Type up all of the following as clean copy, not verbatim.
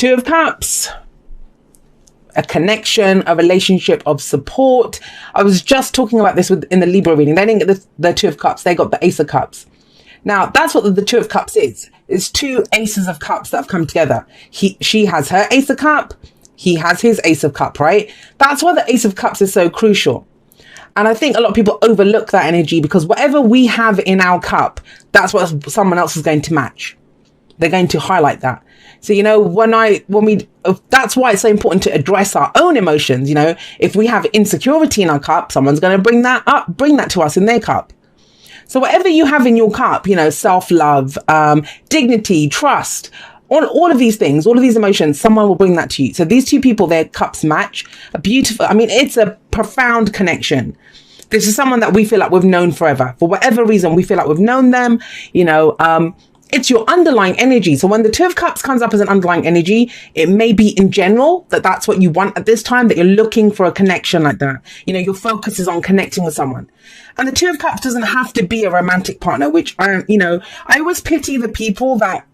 Two of Cups, a connection, a relationship of support. I was just talking about this in the Libra reading. They didn't get the Two of Cups. They got the Ace of Cups. Now, that's what the Two of Cups is. It's two Aces of Cups that have come together. She has her Ace of Cup. He has his Ace of Cup, right? That's why the Ace of Cups is so crucial. And I think a lot of people overlook that energy because whatever we have in our cup, that's what someone else is going to match. They're going to highlight that. So, you know, that's why it's so important to address our own emotions. You know, if we have insecurity in our cup, someone's going to bring that to us in their cup. So whatever you have in your cup, you know, self-love, dignity, trust, all of these things, all of these emotions, someone will bring that to you. So these two people, their cups match. It's a profound connection. This is someone that we feel like we've known forever. For whatever reason, we feel like we've known them, you know, it's your underlying energy. So when the Two of Cups comes up as an underlying energy, it may be in general that's what you want at this time, that you're looking for a connection like that. You know, your focus is on connecting with someone. And the Two of Cups doesn't have to be a romantic partner, which I always pity the people that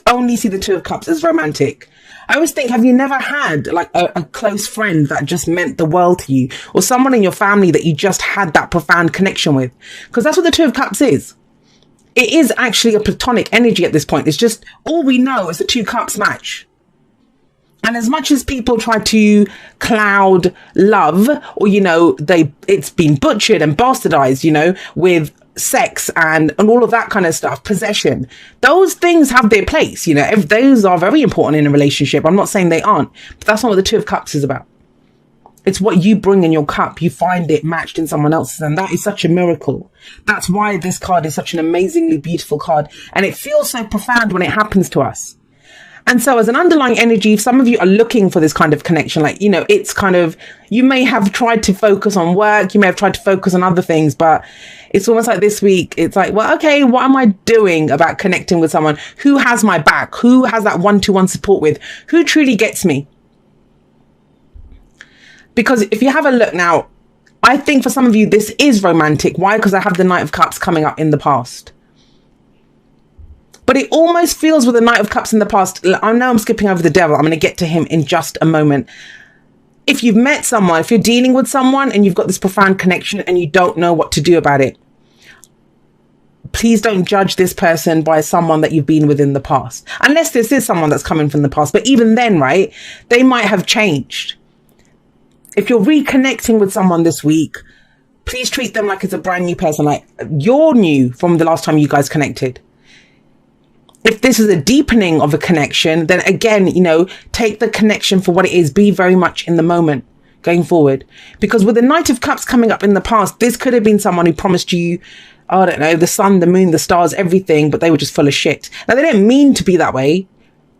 only see the Two of Cups as romantic. I always think, have you never had like a close friend that just meant the world to you, or someone in your family that you just had that profound connection with? Because that's what the Two of Cups is. It is actually a platonic energy at this point. It's just all we know is the Two Cups match. And as much as people try to cloud love, or, you know, it's been butchered and bastardized, you know, with sex and all of that kind of stuff, possession, those things have their place. You know, those are very important in a relationship. I'm not saying they aren't, but that's not what the Two of Cups is about. It's what you bring in your cup. You find it matched in someone else's. And that is such a miracle. That's why this card is such an amazingly beautiful card. And it feels so profound when it happens to us. And so as an underlying energy, if some of you are looking for this kind of connection, like, you know, it's kind of, you may have tried to focus on work. You may have tried to focus on other things, but it's almost like this week, it's like, well, okay, what am I doing about connecting with someone who has my back? Who has that one-to-one support with? Who truly gets me? Because if you have a look now, I think for some of you, this is romantic. Why? Because I have the Knight of Cups coming up in the past. But it almost feels with the Knight of Cups in the past. I know I'm skipping over the Devil. I'm going to get to him in just a moment. If you've met someone, if you're dealing with someone and you've got this profound connection and you don't know what to do about it, please don't judge this person by someone that you've been with in the past. Unless this is someone that's coming from the past. But even then, right, they might have changed. If you're reconnecting with someone this week, please treat them like it's a brand new person, like you're new from the last time you guys connected. If this is a deepening of a connection, then again, you know, take the connection for what it is. Be very much in the moment going forward. Because with the Knight of Cups coming up in the past, this could have been someone who promised you, I don't know, the sun, the moon, the stars, everything, but they were just full of shit. Now, they didn't mean to be that way.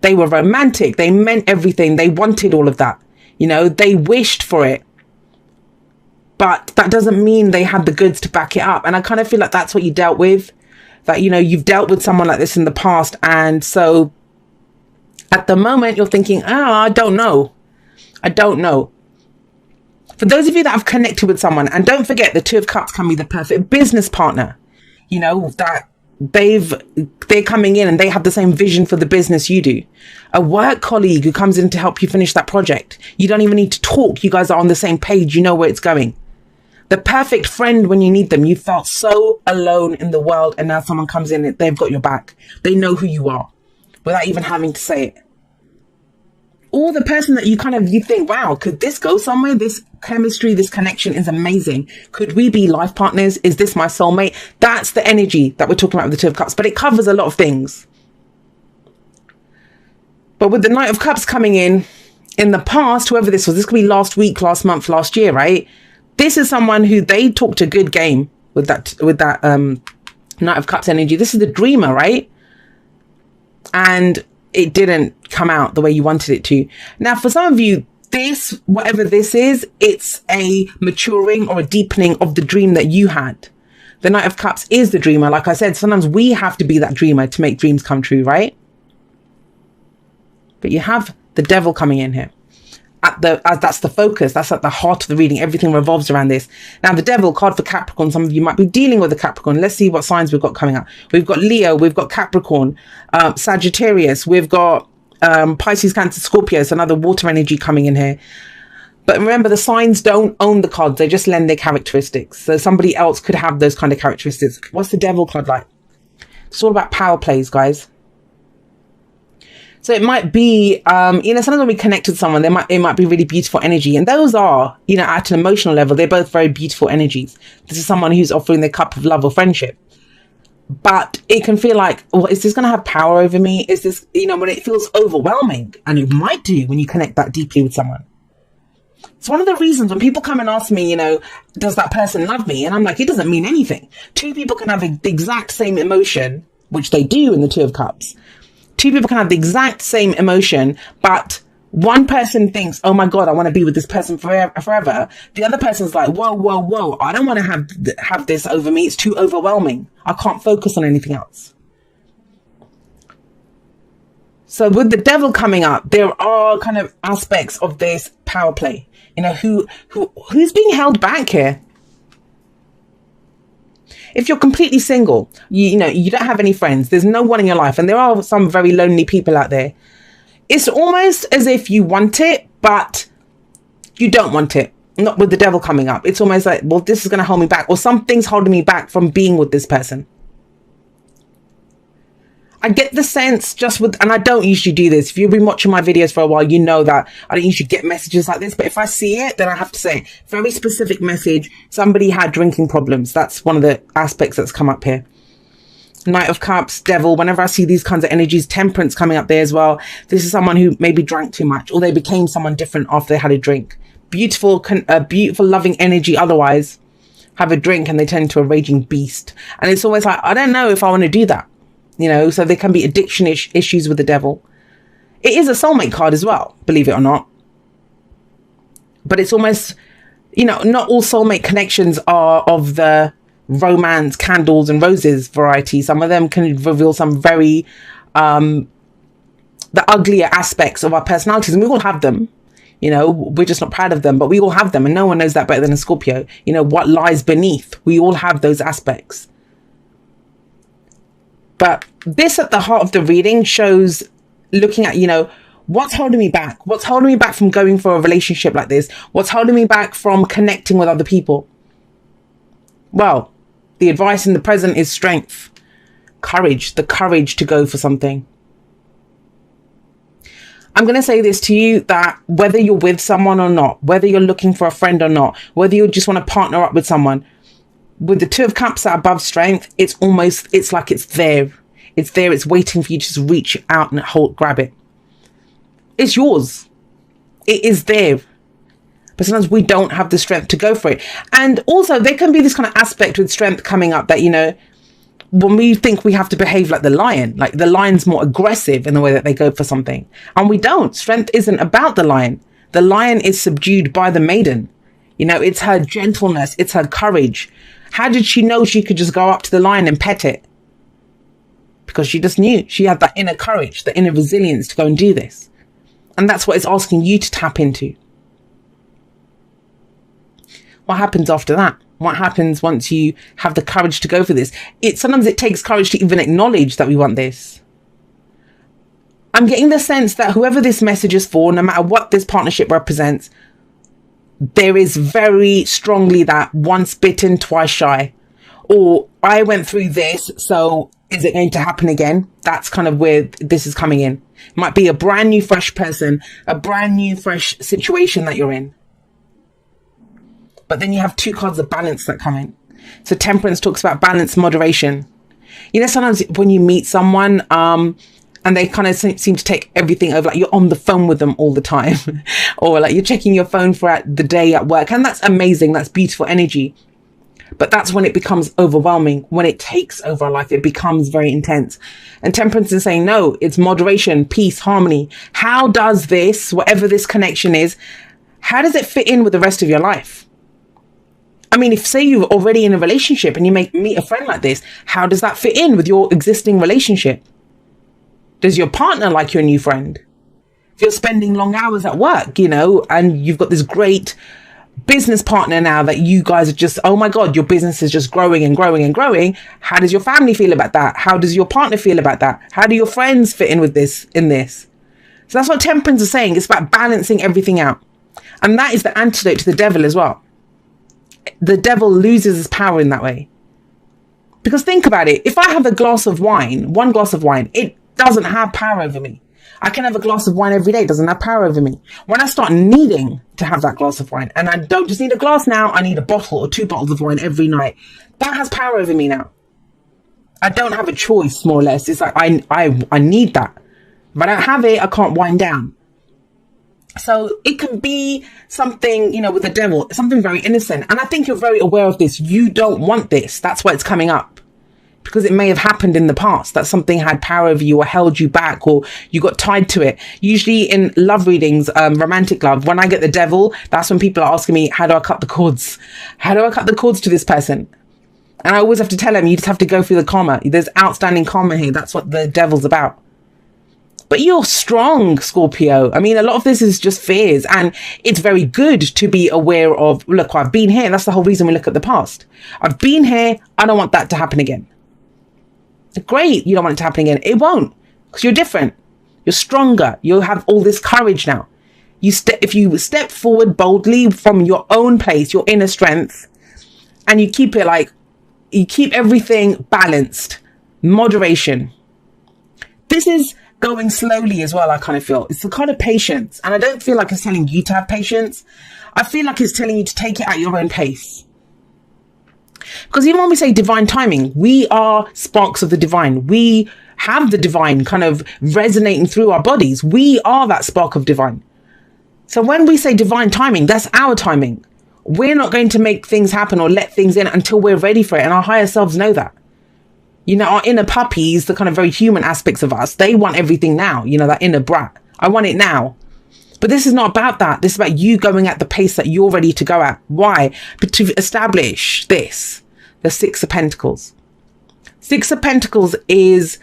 They were romantic. They meant everything. They wanted all of that. You know, they wished for it. But that doesn't mean they had the goods to back it up. And I kind of feel like that's what you dealt with. That, you know, you've dealt with someone like this in the past. And so at the moment you're thinking, I don't know. I don't know. For those of you that have connected with someone, and don't forget, the Two of Cups can be the perfect business partner. You know, that they're coming in and they have the same vision for the business you do. A work colleague who comes in to help you finish that project. You don't even need to talk. You guys are on the same page. You know where it's going. The perfect friend when you need them. You felt so alone in the world, and now someone comes in and they've got your back. They know who you are without even having to say it. Or the person that you think, wow, could this go somewhere? This chemistry, this connection is amazing. Could we be life partners? Is this my soulmate? That's the energy that we're talking about with the Two of Cups, but it covers a lot of things. But with the Knight of Cups coming in the past, whoever this was, this could be last week, last month, last year, right? This is someone who they talked a good game with that Knight of Cups energy. This is the dreamer, right? And it didn't come out the way you wanted it to. Now, for some of you, this, whatever this is, it's a maturing or a deepening of the dream that you had. The Knight of Cups is the dreamer. Like I said, sometimes we have to be that dreamer to make dreams come true, right? But you have the Devil coming in here. As that's the focus. That's at the heart of the reading. Everything revolves around this. Now, the Devil card for Capricorn. Some of you might be dealing with a Capricorn. Let's see what signs we've got coming up. We've got Leo. We've got Capricorn, Sagittarius. We've got Pisces, Cancer, Scorpio. So another water energy coming in here. But remember, the signs don't own the cards. They just lend their characteristics. So somebody else could have those kind of characteristics. What's the Devil card like? It's all about power plays, guys. So it might be, sometimes when we connect with someone, it might be really beautiful energy. And those are, at an emotional level, they're both very beautiful energies. This is someone who's offering their cup of love or friendship. But it can feel like, well, is this going to have power over me? Is this, when it feels overwhelming? And it might do when you connect that deeply with someone. It's one of the reasons when people come and ask me, does that person love me? And I'm like, it doesn't mean anything. Two people can have the exact same emotion, which they do in the Two of Cups. Two people can have the exact same emotion, but one person thinks, oh my God, I want to be with this person forever. The other person's like, whoa. I don't want to have this over me. It's too overwhelming. I can't focus on anything else. So with the Devil coming up, there are kind of aspects of this power play. Who's being held back here? If you're completely single, you don't have any friends, there's no one in your life, and there are some very lonely people out there. It's almost as if you want it, but you don't want it. Not with the Devil coming up. It's almost like, well, this is going to hold me back, or something's holding me back from being with this person. I get the sense and I don't usually do this. If you've been watching my videos for a while, you know that I don't usually get messages like this. But if I see it, then I have to say, very specific message. Somebody had drinking problems. That's one of the aspects that's come up here. Knight of Cups, Devil. Whenever I see these kinds of energies, Temperance coming up there as well. This is someone who maybe drank too much, or they became someone different after they had a drink. Beautiful, loving energy. Otherwise, have a drink and they turn into a raging beast. And it's always like, I don't know if I want to do that. So there can be addiction issues with the Devil. It is a soulmate card as well, believe it or not. But it's almost, not all soulmate connections are of the romance, candles and roses variety. Some of them can reveal some very, the uglier aspects of our personalities. And we all have them. We're just not proud of them, but we all have them. And no one knows that better than a Scorpio. What lies beneath. We all have those aspects. But this at the heart of the reading shows looking at, what's holding me back? What's holding me back from going for a relationship like this? What's holding me back from connecting with other people? Well, the advice in the present is strength, courage, the courage to go for something. I'm going to say this to you, that whether you're with someone or not, whether you're looking for a friend or not, whether you just want to partner up with someone, with the Two of Cups at above strength, it's like it's there. It's there. It's waiting for you to just reach out and grab it. It's yours. It is there. But sometimes we don't have the strength to go for it. And also there can be this kind of aspect with strength coming up that, when we think we have to behave like the lion's more aggressive in the way that they go for something. And we don't. Strength isn't about the lion. The lion is subdued by the maiden. It's her gentleness. It's her courage. How did she know she could just go up to the lion and pet it? Because she just knew. She had that inner courage, the inner resilience to go and do this. And that's what it's asking you to tap into. What happens after that? What happens once you have the courage to go for this? Sometimes it takes courage to even acknowledge that we want this. I'm getting the sense that whoever this message is for, no matter what this partnership represents, there is very strongly that once bitten, twice shy. Or I went through this, so is it going to happen again? That's kind of where this is coming in. It might be a brand new, fresh person, a brand new, fresh situation that you're in. But then you have two cards of balance that come in. So Temperance talks about balance, moderation. Sometimes when you meet someone, and they kind of seem to take everything over, like you're on the phone with them all the time, or like you're checking your phone throughout the day at work. And that's amazing. That's beautiful energy. But that's when it becomes overwhelming. When it takes over our life, it becomes very intense. And Temperance is saying, no, it's moderation, peace, harmony. How does this, whatever this connection is, how does it fit in with the rest of your life? I mean, if say you're already in a relationship and you meet a friend like this, how does that fit in with your existing relationship? Does your partner like your new friend? If you're spending long hours at work, and you've got this great business partner now that you guys are just, oh my God, your business is just growing and growing and growing. How does your family feel about that? How does your partner feel about that? How do your friends fit in with this, So that's what temperance is saying. It's about balancing everything out. And that is the antidote to the devil as well. The devil loses his power in that way. Because think about it. If I have a glass of wine, one glass of wine, it doesn't have power over me. I can have a glass of wine every day. It doesn't have power over me. When I start needing to have that glass of wine, and I don't just need a glass now, I need a bottle or 2 bottles of wine every night. That has power over me now. I don't have a choice, more or less. It's like I need that. If I don't have it, I can't wind down. So it can be something, you know, with the devil, something very innocent. And I think you're very aware of this. You don't want this. That's why it's coming up. Because it may have happened in the past that something had power over you or held you back or you got tied to it. Usually in love readings, romantic love, when I get the devil, that's when people are asking me, how do I cut the cords? How do I cut the cords to this person? And I always have to tell them, you just have to go through the karma. There's outstanding karma here. That's what the devil's about. But you're strong, Scorpio. I mean, a lot of this is just fears, and it's very good to be aware of, look, I've been here. And that's the whole reason we look at the past. I've been here. I don't want that to happen again. Great. You don't want it to happen again. It won't, because you're different. You're stronger. You'll have all this courage now. If you step forward boldly from your own place, your inner strength, and you keep it like, you keep everything balanced, moderation. This is going slowly as well. I kind of feel it's the kind of patience, and I don't feel like it's telling you to have patience. I feel like it's telling you to take it at your own pace. Because even when we say divine timing, we are sparks of the divine. We have the divine kind of resonating through our bodies. We are that spark of divine. So when we say divine timing, that's our timing. We're not going to make things happen or let things in until we're ready for it. And our higher selves know that. You know, our inner puppies, the kind of very human aspects of us, they want everything now. You know, that inner brat. I want it now. But this is not about that. This is about you going at the pace that you're ready to go at. Why? But to establish this, the 6 of Pentacles. 6 of Pentacles is,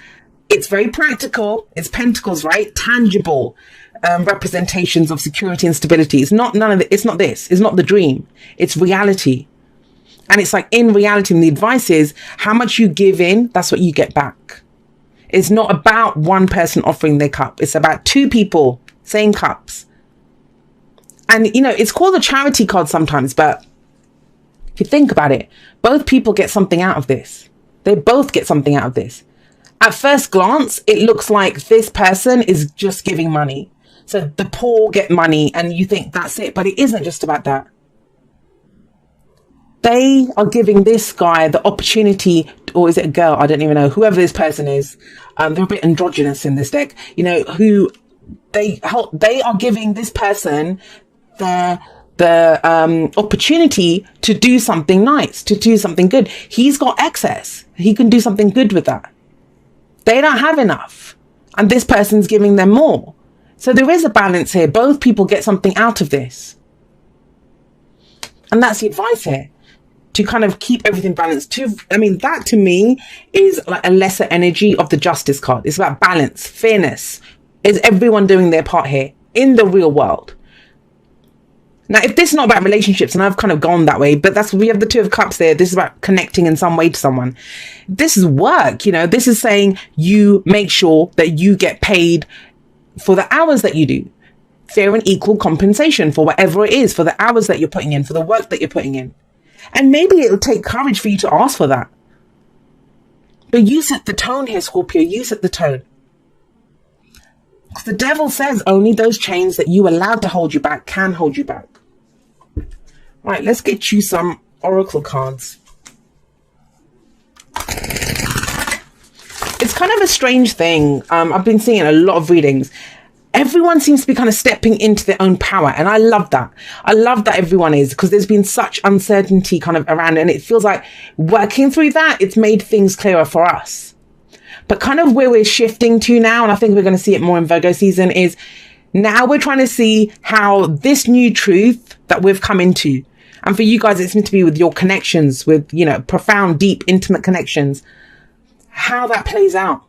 it's very practical. It's pentacles, right? Tangible representations of security and stability. It's not none of it. It's not this. It's not the dream. It's reality. And it's like in reality, and the advice is how much you give in, that's what you get back. It's not about one person offering their cup. It's about 2 people, same cups. And, you know, it's called a charity card sometimes, but if you think about it, both people get something out of this. They both get something out of this. At first glance, it looks like this person is just giving money. So the poor get money and you think that's it, but it isn't just about that. They are giving this guy the opportunity, or is it a girl? I don't even know. Whoever this person is, they're a bit androgynous in this deck. You know, who they are giving this person the opportunity to do something nice, to do something good. He's got excess. He can do something good with that. They don't have enough, and this person's giving them more. So there is a balance here. Both people get something out of this, and that's the advice here. To kind of keep everything balanced. I mean, that to me is like a lesser energy of the Justice card. It's about balance, fairness. Is everyone doing their part here in the real world? Now, if this is not about relationships, and I've kind of gone that way, but that's, we have the 2 of Cups there. This is about connecting in some way to someone. This is work, you know, this is saying you make sure that you get paid for the hours that you do. Fair and equal compensation for whatever it is, for the hours that you're putting in, for the work that you're putting in. And maybe it'll take courage for you to ask for that. But you set the tone here, Scorpio. You set the tone. Because the devil says only those chains that you allowed to hold you back can hold you back. Right, let's get you some oracle cards. It's kind of a strange thing. I've been seeing a lot of readings. Everyone seems to be kind of stepping into their own power. And I love that. I love that everyone is, because there's been such uncertainty kind of around. And it feels like working through that, it's made things clearer for us. But kind of where we're shifting to now, and I think we're going to see it more in Virgo season, is now we're trying to see how this new truth that we've come into, and for you guys, it seems to be with your connections, with, you know, profound, deep, intimate connections, how that plays out.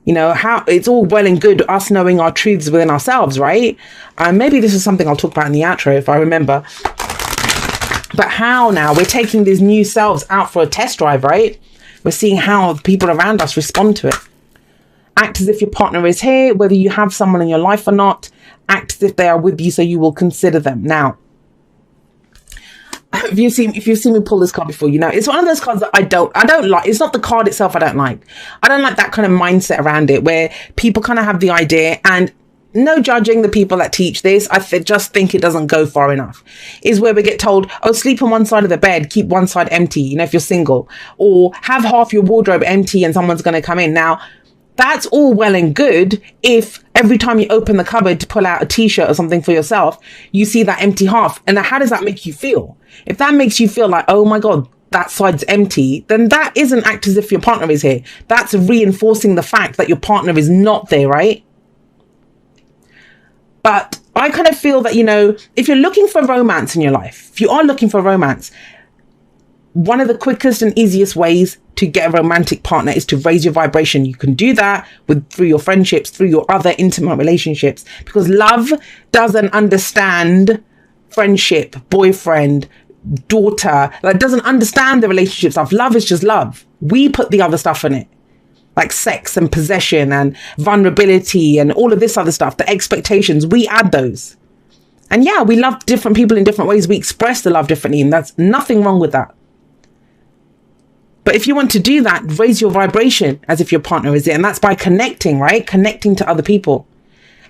You know, how it's all well and good us knowing our truths within ourselves, right? And maybe this is something I'll talk about in the outro if I remember. But how now we're taking these new selves out for a test drive, right? We're seeing how the people around us respond to it. Act as if your partner is here, whether you have someone in your life or not. Act as if they are with you, so you will consider them. Now, if you've seen me pull this card before, you know, it's one of those cards that I don't like. It's not the card itself I don't like. I don't like that kind of mindset around it where people kind of have the idea, and no judging the people that teach this. I just think it doesn't go far enough. Is where we get told, oh, sleep on one side of the bed, keep one side empty, you know, if you're single, or have half your wardrobe empty and someone's going to come in. Now, that's all well and good if every time you open the cupboard to pull out a t-shirt or something for yourself, you see that empty half. And how does that make you feel? If that makes you feel like, oh my God, that side's empty, then that isn't act as if your partner is here. That's reinforcing the fact that your partner is not there, right? But I kind of feel that, you know, if you're looking for romance in your life, if you are looking for romance, one of the quickest and easiest ways to get a romantic partner is to raise your vibration. You can do that through your friendships, through your other intimate relationships, because love doesn't understand friendship, boyfriend, daughter. Like, doesn't understand the relationship stuff. Love is just love. We put the other stuff in it, like sex and possession and vulnerability and all of this other stuff, the expectations, we add those. And yeah, we love different people in different ways. We express the love differently, and that's nothing wrong with that. But if you want to do that, raise your vibration as if your partner is there. And that's by connecting, right? Connecting to other people.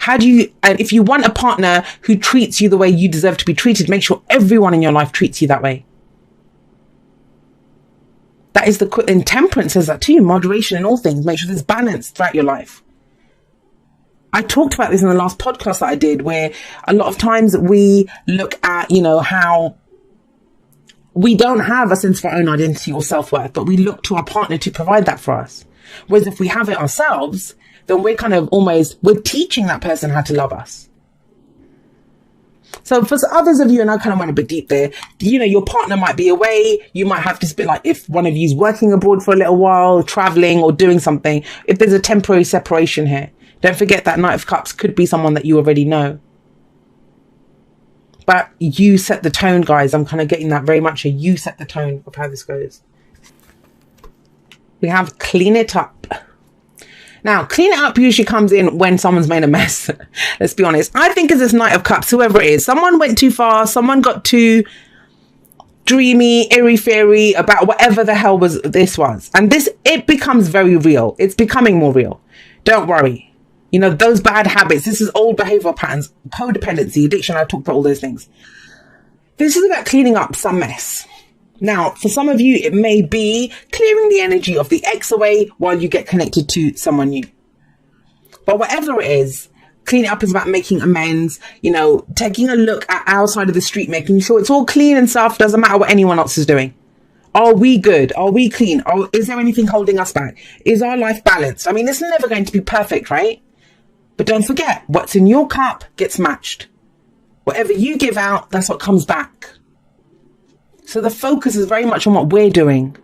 And if you want a partner who treats you the way you deserve to be treated, make sure everyone in your life treats you that way. That is and temperance says that too. Moderation in all things. Make sure there's balance throughout your life. I talked about this in the last podcast that I did, where a lot of times we look at, you know, how we don't have a sense of our own identity or self-worth, but we look to our partner to provide that for us. Whereas if we have it ourselves, then we're kind of we're teaching that person how to love us. So for others of you, and I kind of went a bit deep there, you know, your partner might be away. You might have this bit like if one of you is working abroad for a little while, traveling or doing something, if there's a temporary separation here, don't forget that Knight of Cups could be someone that you already know. But you set the tone, guys. I'm kind of getting that very much. You set the tone of how this goes. We have clean it up. Now, clean it up usually comes in when someone's made a mess. Let's be honest. I think as this Knight of Cups, whoever it is, someone went too far. Someone got too dreamy, airy-fairy about whatever the hell this was. And it becomes very real. It's becoming more real. Don't worry. You know, those bad habits, this is old behavioral patterns, codependency, addiction. I've talked about all those things. This is about cleaning up some mess. Now, for some of you, it may be clearing the energy of the ex away while you get connected to someone new. But whatever it is, cleaning up is about making amends, you know, taking a look at our side of the street, making sure it's all clean and stuff. Doesn't matter what anyone else is doing. Are we good? Are we clean? Is there anything holding us back? Is our life balanced? I mean, it's never going to be perfect, right? But don't forget, what's in your cup gets matched. Whatever you give out, that's what comes back. So the focus is very much on what we're doing.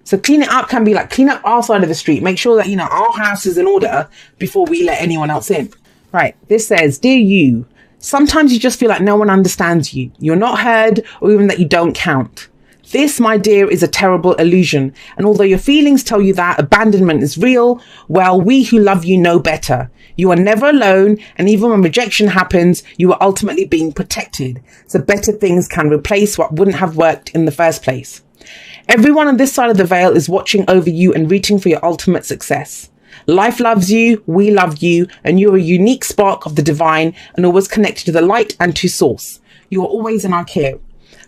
So clean it up can be like, clean up our side of the street. Make sure that, you know, our house is in order before we let anyone else in. Right. This says, dear you, sometimes you just feel like no one understands you. You're not heard, or even that you don't count. This, my dear, is a terrible illusion. And although your feelings tell you that abandonment is real, well, we who love you know better. You are never alone. And even when rejection happens, you are ultimately being protected. So better things can replace what wouldn't have worked in the first place. Everyone on this side of the veil is watching over you and rooting for your ultimate success. Life loves you, we love you, and you're a unique spark of the divine and always connected to the light and to source. You are always in our care.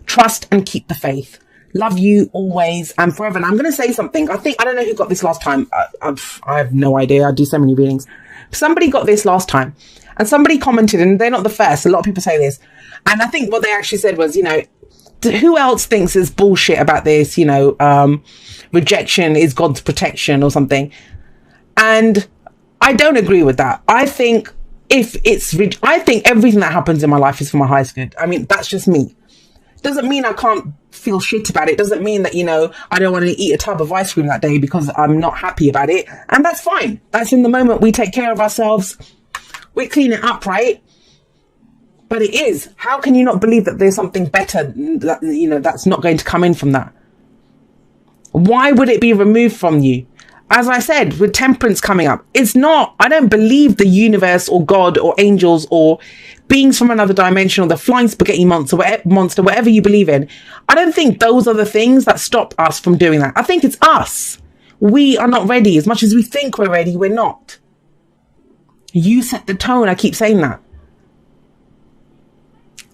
Trust and keep the faith. Love you always and forever. And I'm going to say something. I don't know who got this last time. I have no idea. I do so many readings. Somebody got this last time and somebody commented, and they're not the first. A lot of people say this. And I think what they actually said was, you know, who else thinks there's bullshit about this? You know, rejection is God's protection or something. And I don't agree with that. I think I think everything that happens in my life is for my highest good. I mean, that's just me. Doesn't mean I can't feel shit about it. Doesn't mean that, you know, I don't want to eat a tub of ice cream that day because I'm not happy about it. And that's fine. That's in the moment. We take care of ourselves. We clean it up, right? But it is. How can you not believe that there's something better that, you know, that's not going to come in from that? Why would it be removed from you? as I said, with temperance coming up, it's not, I don't believe the universe or God or angels or beings from another dimension or the flying spaghetti monster, whatever you believe in. I don't think those are the things that stop us from doing that. I think it's us. We are not ready. As much as we think we're ready, we're not. You set the tone. I keep saying that.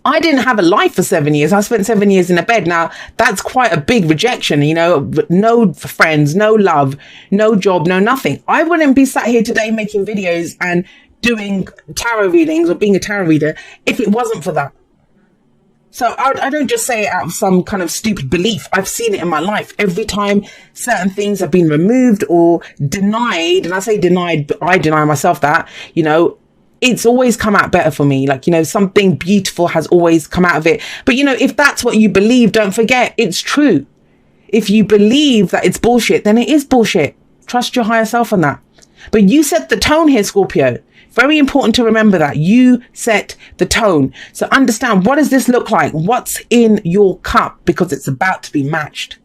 I didn't have a life for 7 years. I spent 7 years in a bed. Now, that's quite a big rejection, you know, no friends, no love, no job, no nothing. I wouldn't be sat here today making videos and doing tarot readings or being a tarot reader if it wasn't for that. So I don't just say it out of some kind of stupid belief. I've seen it in my life. Every time certain things have been removed or denied, and I say denied, but I deny myself that, you know, it's always come out better for me. Like, you know, something beautiful has always come out of it. But, you know, if that's what you believe, don't forget, it's true. If you believe that it's bullshit, then it is bullshit. Trust your higher self on that. But you set the tone here, Scorpio. Very important to remember that. You set the tone. So understand, what does this look like? What's in your cup? Because it's about to be matched.